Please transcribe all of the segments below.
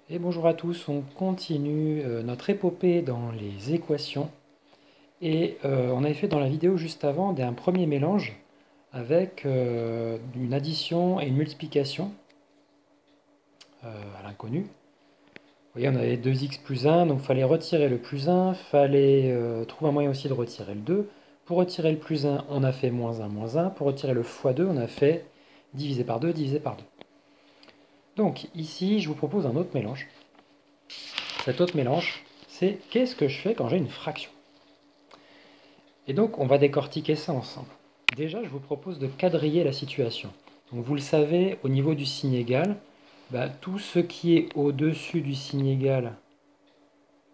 Et bonjour à tous, on continue notre épopée dans les équations. Et on avait fait dans la vidéo juste avant un premier mélange avec une addition et une multiplication à l'inconnu. Vous voyez, on avait 2x plus 1, donc il fallait retirer le plus 1, fallait trouver un moyen aussi de retirer le 2. Pour retirer le plus 1, on a fait moins 1, moins 1. Pour retirer le x2, on a fait divisé par 2, divisé par 2. Donc ici, je vous propose un autre mélange. Cet autre mélange, c'est qu'est-ce que je fais quand j'ai une fraction? Et donc, on va décortiquer ça ensemble. Déjà, je vous propose de quadriller la situation. Donc, vous le savez, au niveau du signe égal, tout ce qui est au-dessus du signe égal,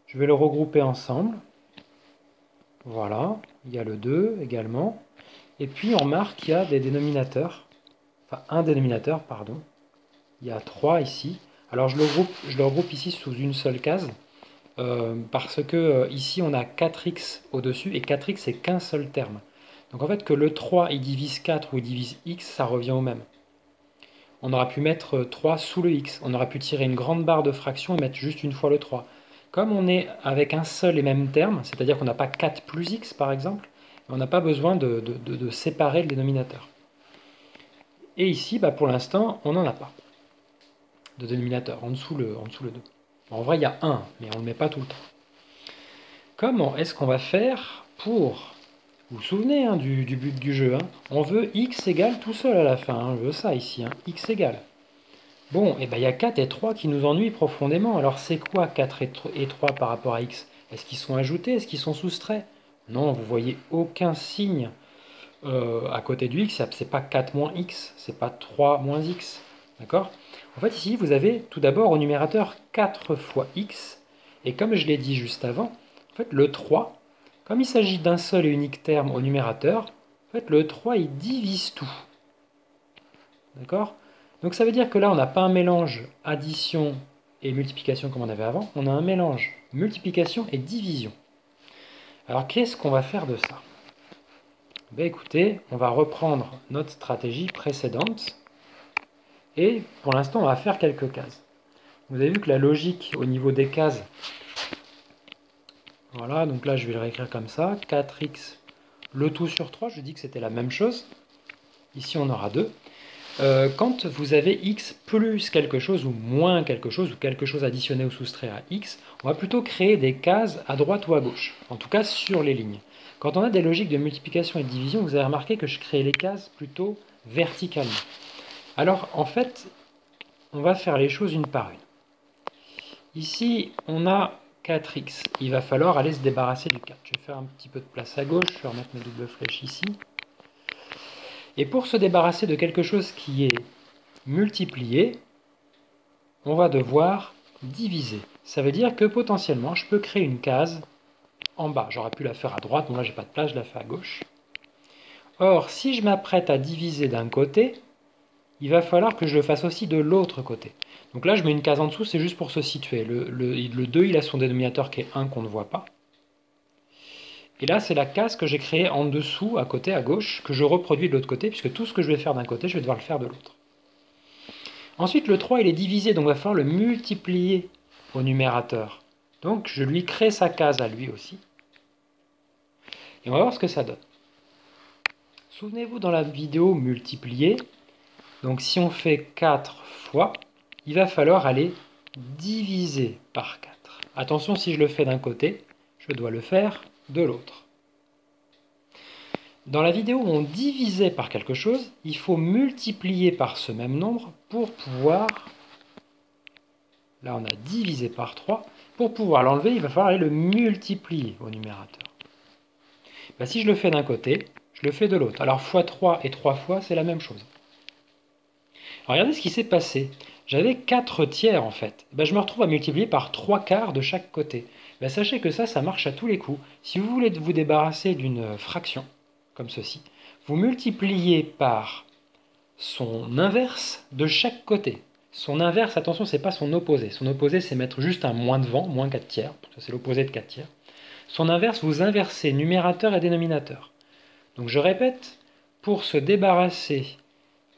je vais le regrouper ensemble. Voilà, il y a le 2 également. Et puis, on remarque qu'il y a des dénominateurs, enfin un dénominateur, pardon. Il y a 3 ici. Alors, je le regroupe ici sous une seule case. Parce que ici on a 4x au-dessus et 4x c'est qu'un seul terme. Donc en fait que le 3 il divise 4 ou il divise x, ça revient au même. On aurait pu mettre 3 sous le x, on aurait pu tirer une grande barre de fraction et mettre juste une fois le 3. Comme on est avec un seul et même terme, c'est-à-dire qu'on n'a pas 4 plus x par exemple, on n'a pas besoin de séparer le dénominateur. Et ici, pour l'instant, on n'en a pas de dénominateur en dessous le 2. En vrai, il y a 1, mais on ne le met pas tout le temps. Comment est-ce qu'on va faire pour... Vous vous souvenez du but du jeu, on veut x égale tout seul à la fin, je veux ça ici, x égale. Bon, et il y a 4 et 3 qui nous ennuient profondément. Alors c'est quoi 4 et 3 par rapport à x? Est-ce qu'ils sont ajoutés? Est-ce qu'ils sont soustraits? Non, vous voyez aucun signe à côté du x, c'est pas 4 moins x, c'est pas 3 moins x. D'accord? En fait, ici, vous avez tout d'abord au numérateur 4 fois x, et comme je l'ai dit juste avant, en fait, le 3, comme il s'agit d'un seul et unique terme au numérateur, en fait, le 3, il divise tout. D'accord? Donc ça veut dire que là, on n'a pas un mélange addition et multiplication comme on avait avant, on a un mélange multiplication et division. Alors, qu'est-ce qu'on va faire de ça? Écoutez, on va reprendre notre stratégie précédente et pour l'instant on va faire quelques cases. Vous avez vu que la logique au niveau des cases, voilà, donc là je vais le réécrire comme ça, 4x le tout sur 3, je dis que c'était la même chose, ici on aura 2. Quand vous avez x plus quelque chose ou moins quelque chose additionné ou soustrait à x, on va plutôt créer des cases à droite ou à gauche, en tout cas sur les lignes. Quand on a des logiques de multiplication et de division, vous avez remarqué que je crée les cases plutôt verticalement. Alors en fait, on va faire les choses une par une. Ici, on a 4x. Il va falloir aller se débarrasser du 4. Je vais faire un petit peu de place à gauche, je vais remettre mes doubles flèches ici. Et pour se débarrasser de quelque chose qui est multiplié, on va devoir diviser. Ça veut dire que potentiellement, je peux créer une case en bas. J'aurais pu la faire à droite, mais là, j'ai pas de place, je la fais à gauche. Or, si je m'apprête à diviser d'un côté, il va falloir que je le fasse aussi de l'autre côté. Donc là, je mets une case en dessous, c'est juste pour se situer. Le 2, il a son dénominateur qui est 1 qu'on ne voit pas. Et là, c'est la case que j'ai créée en dessous, à côté, à gauche, que je reproduis de l'autre côté, puisque tout ce que je vais faire d'un côté, je vais devoir le faire de l'autre. Ensuite, le 3, il est divisé, donc il va falloir le multiplier au numérateur. Donc, je lui crée sa case à lui aussi. Et on va voir ce que ça donne. Souvenez-vous, dans la vidéo multiplier, donc si on fait 4 fois, il va falloir aller diviser par 4. Attention, si je le fais d'un côté, je dois le faire de l'autre. Dans la vidéo où on divisait par quelque chose, il faut multiplier par ce même nombre pour pouvoir... Là, on a divisé par 3. Pour pouvoir l'enlever, il va falloir aller le multiplier au numérateur. Si je le fais d'un côté, je le fais de l'autre. Alors, fois 3 et 3 fois, c'est la même chose. Alors, regardez ce qui s'est passé. J'avais 4 tiers en fait. Je me retrouve à multiplier par 3 quarts de chaque côté. Sachez que ça marche à tous les coups. Si vous voulez vous débarrasser d'une fraction, comme ceci, vous multipliez par son inverse de chaque côté. Son inverse, attention, c'est pas son opposé. Son opposé, c'est mettre juste un moins devant, moins 4 tiers. Ça, c'est l'opposé de 4 tiers. Son inverse, vous inversez numérateur et dénominateur. Donc je répète, pour se débarrasser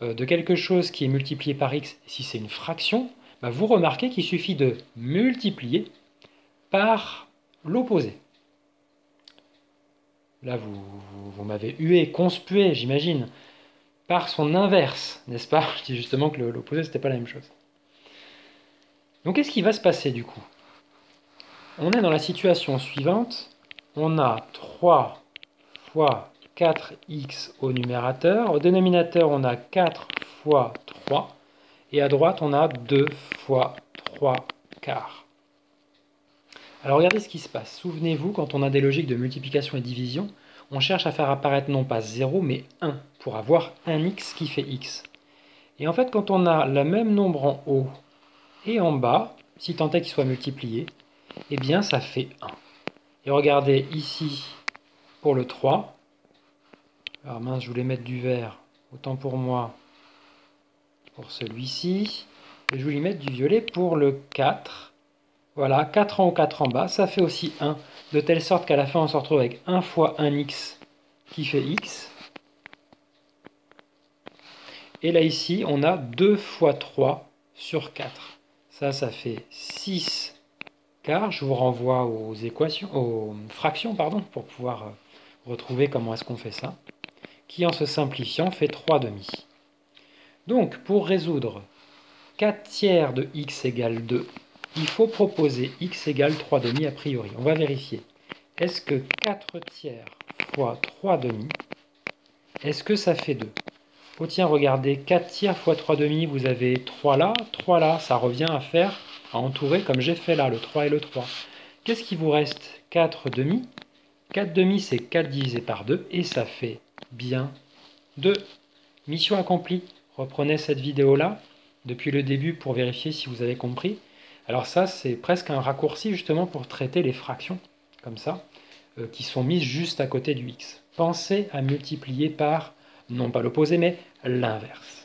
de quelque chose qui est multiplié par x, si c'est une fraction, Bah, vous remarquez qu'il suffit de multiplier par l'opposé. Là, vous m'avez hué, conspué, j'imagine, par son inverse, n'est-ce pas? Je dis justement que l'opposé, ce n'était pas la même chose. Donc, qu'est-ce qui va se passer du coup? On est dans la situation suivante. On a 3 fois 4x au numérateur. Au dénominateur, on a 4 fois 3. Et à droite, on a 2 fois 3 quarts. Alors regardez ce qui se passe. Souvenez-vous, quand on a des logiques de multiplication et division, on cherche à faire apparaître non pas 0, mais 1, pour avoir un x qui fait x. Et en fait, quand on a le même nombre en haut et en bas, si tant est qu'il soit multiplié, eh bien ça fait 1. Et regardez ici, pour le 3, alors mince, je voulais mettre du vert, autant pour moi, pour celui-ci, et je voulais mettre du violet pour le 4. Voilà, 4 en haut, 4 en bas, ça fait aussi 1, de telle sorte qu'à la fin on se retrouve avec 1 fois 1x qui fait x. Et là ici, on a 2 fois 3 sur 4. Ça fait 6 quarts. Je vous renvoie aux équations, aux fractions, pardon, pour pouvoir retrouver comment est-ce qu'on fait ça. Qui en se simplifiant fait 3 demi. Donc, pour résoudre 4 tiers de x égale 2, il faut proposer x égale 3 demi a priori. On va vérifier. Est-ce que 4 tiers fois 3 demi, est-ce que ça fait 2? Oh tiens, regardez, 4 tiers fois 3 demi, vous avez 3 là, ça revient à entourer comme j'ai fait là, le 3 et le 3. Qu'est-ce qui vous reste? 4 demi. 4 demi, c'est 4 divisé par 2, et ça fait bien 2. Mission accomplie. Reprenez cette vidéo-là depuis le début pour vérifier si vous avez compris. Alors ça, c'est presque un raccourci justement pour traiter les fractions, comme ça, qui sont mises juste à côté du x. Pensez à multiplier par, non pas l'opposé, mais l'inverse.